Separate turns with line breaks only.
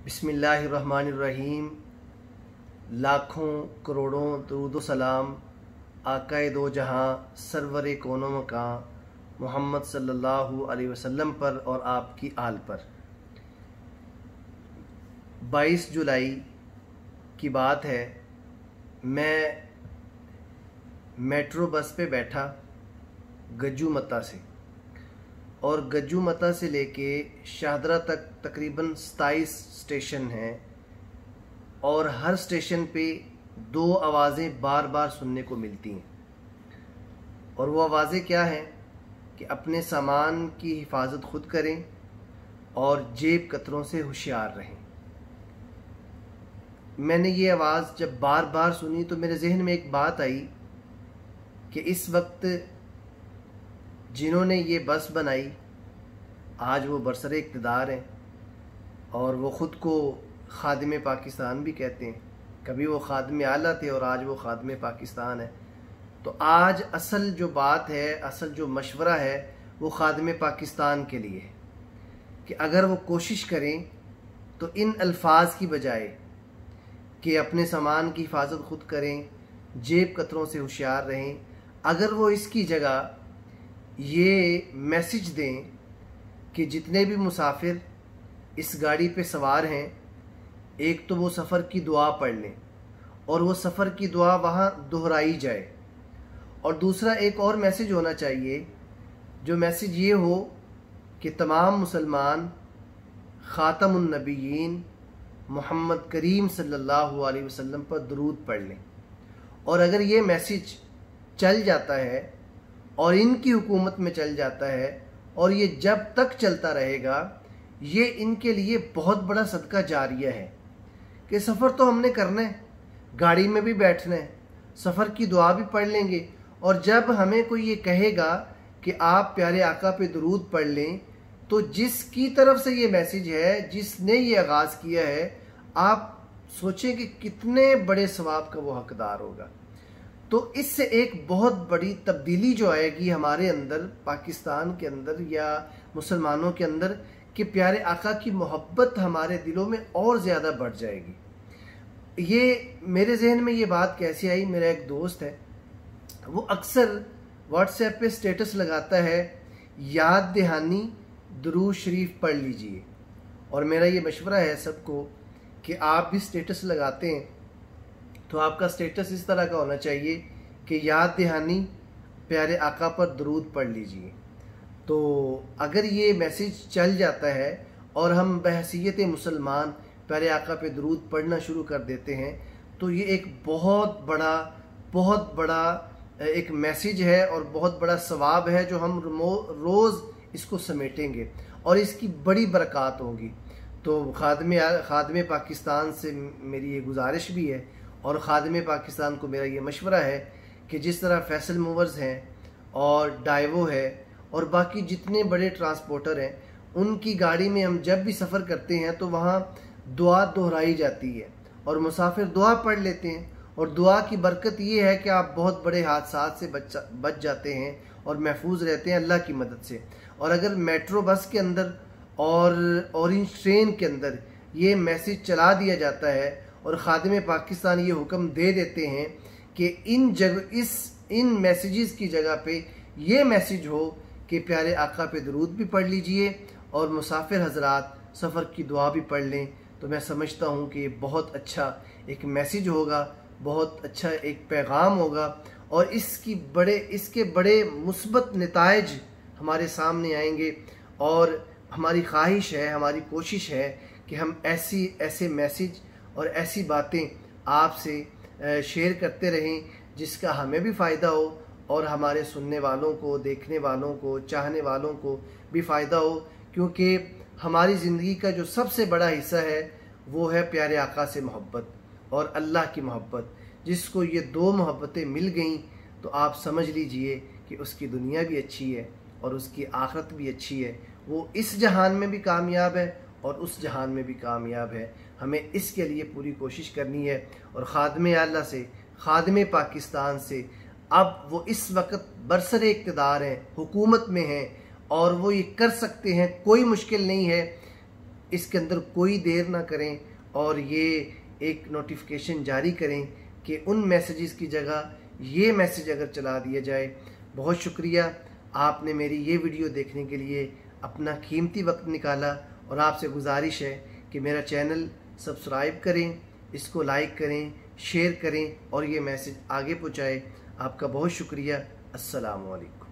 बिस्मिल्लाहिर्रहमानिर्रहीम। लाखों करोड़ों दरूद सलाम आकाए दो जहां सरवर कोनो मकां मोहम्मद सल्लल्लाहु अलैहि वसल्लम पर और आपकी आल पर। 22 जुलाई की बात है। मैं मेट्रो बस पे बैठा गज्जू मता से, और गज्जू मता से लेके शाहदरा तक तकरीबन 27 स्टेशन हैं, और हर स्टेशन पे 2 आवाज़ें बार बार सुनने को मिलती हैं। और वो आवाज़ें क्या हैं कि अपने सामान की हिफाजत खुद करें और जेब कतरों से होशियार रहें। मैंने ये आवाज़ जब बार बार सुनी तो मेरे जहन में एक बात आई कि इस वक्त जिन्होंने ये बस बनाई आज वो बरसरे इक़्तिदार हैं, और वो ख़ुद को खादिम पाकिस्तान भी कहते हैं। कभी वो खादिम आला थे और आज वो खादिम पाकिस्तान है। तो आज असल जो बात है, असल जो मशवरा है वो खादिम पाकिस्तान के लिए है कि अगर वो कोशिश करें तो इन अल्फाज की बजाय कि अपने सामान की हिफाजत खुद करें, जेब कतरों से होशियार रहें, अगर वो इसकी जगह ये मैसेज दें कि जितने भी मुसाफिर इस गाड़ी पे सवार हैं, एक तो वो सफ़र की दुआ पढ़ लें और वो सफ़र की दुआ वहाँ दोहराई जाए। और दूसरा एक और मैसेज होना चाहिए, जो मैसेज ये हो कि तमाम मुसलमान ख़ातमुन नबिय्यीन मोहम्मद करीम सल्लल्लाहु अलैहि वसल्लम पर दरूद पढ़ लें। और अगर ये मैसेज चल जाता है और इनकी हुकूमत में चल जाता है और ये जब तक चलता रहेगा, ये इनके लिए बहुत बड़ा सदका जारिया है कि सफ़र तो हमने करना है, गाड़ी में भी बैठना है, सफ़र की दुआ भी पढ़ लेंगे, और जब हमें कोई ये कहेगा कि आप प्यारे आका पे दरूद पढ़ लें, तो जिसकी तरफ से ये मैसेज है, जिसने ये आगाज़ किया है, आप सोचें कि कितने बड़े सवाब का वो हकदार होगा। तो इससे एक बहुत बड़ी तब्दीली जो आएगी हमारे अंदर, पाकिस्तान के अंदर या मुसलमानों के अंदर, कि प्यारे आका की मोहब्बत हमारे दिलों में और ज़्यादा बढ़ जाएगी। ये मेरे जहन में ये बात कैसे आई, मेरा एक दोस्त है, वो अक्सर व्हाट्सएप पे स्टेटस लगाता है, याद दहानी दुरूद शरीफ पढ़ लीजिए। और मेरा ये मशवरा है सबको कि आप भी स्टेटस लगाते हैं तो आपका स्टेटस इस तरह का होना चाहिए कि याद दहानी प्यारे आका पर दरूद पढ़ लीजिए। तो अगर ये मैसेज चल जाता है और हम बहसीयत मुसलमान प्यारे आका पे दरूद पढ़ना शुरू कर देते हैं, तो ये एक बहुत बड़ा एक मैसेज है और बहुत बड़ा सवाब है, जो हम रोज़ इसको समेटेंगे और इसकी बड़ी बरक़ात होगी। तो खादिम पाकिस्तान से मेरी ये गुजारिश भी है, और खादिम पाकिस्तान को मेरा ये मशवरा है कि जिस तरह फैसल मूवर्स हैं और डाइवो है और बाकी जितने बड़े ट्रांसपोर्टर हैं, उनकी गाड़ी में हम जब भी सफ़र करते हैं तो वहाँ दुआ दोहराई जाती है और मुसाफिर दुआ पढ़ लेते हैं, और दुआ की बरकत ये है कि आप बहुत बड़े हादसात से बच जाते हैं और महफूज रहते हैं अल्लाह की मदद से। और अगर मेट्रो बस के अंदर और ऑरेंज ट्रेन के अंदर ये मैसेज चला दिया जाता है और खादिम पाकिस्तान ये हुक्म दे देते हैं कि इन मैसेजेस की जगह पे ये मैसेज हो कि प्यारे आका पे दरूद भी पढ़ लीजिए और मुसाफिर हजरात सफ़र की दुआ भी पढ़ लें, तो मैं समझता हूँ कि ये बहुत अच्छा एक मैसेज होगा, बहुत अच्छा एक पैगाम होगा, और इसके बड़े मुस्बत नताइज हमारे सामने आएंगे। और हमारी ख्वाहिश है, हमारी कोशिश है कि हम ऐसे मैसेज और ऐसी बातें आपसे शेयर करते रहें जिसका हमें भी फ़ायदा हो और हमारे सुनने वालों को, देखने वालों को, चाहने वालों को भी फ़ायदा हो। क्योंकि हमारी ज़िंदगी का जो सबसे बड़ा हिस्सा है वो है प्यारे आका से मोहब्बत और अल्लाह की मोहब्बत। जिसको ये 2 मोहब्बतें मिल गईं तो आप समझ लीजिए कि उसकी दुनिया भी अच्छी है और उसकी आखिरत भी अच्छी है। वो इस जहान में भी कामयाब है और उस जहान में भी कामयाब है। हमें इसके लिए पूरी कोशिश करनी है। और खादिम आला से, खादिम पाकिस्तान से, अब वो इस वक्त बरसरे इक़्तिदार हैं, हुकूमत में हैं और वो ये कर सकते हैं, कोई मुश्किल नहीं है। इसके अंदर कोई देर ना करें और ये एक नोटिफिकेशन जारी करें कि उन मैसेजेस की जगह ये मैसेज अगर चला दिया जाए। बहुत शुक्रिया, आपने मेरी ये वीडियो देखने के लिए अपना कीमती वक्त निकाला और आपसे गुजारिश है कि मेरा चैनल सब्सक्राइब करें, इसको लाइक करें, शेयर करें और ये मैसेज आगे पहुँचाएँ। आपका बहुत शुक्रिया। अस्सलामु अलैकुम।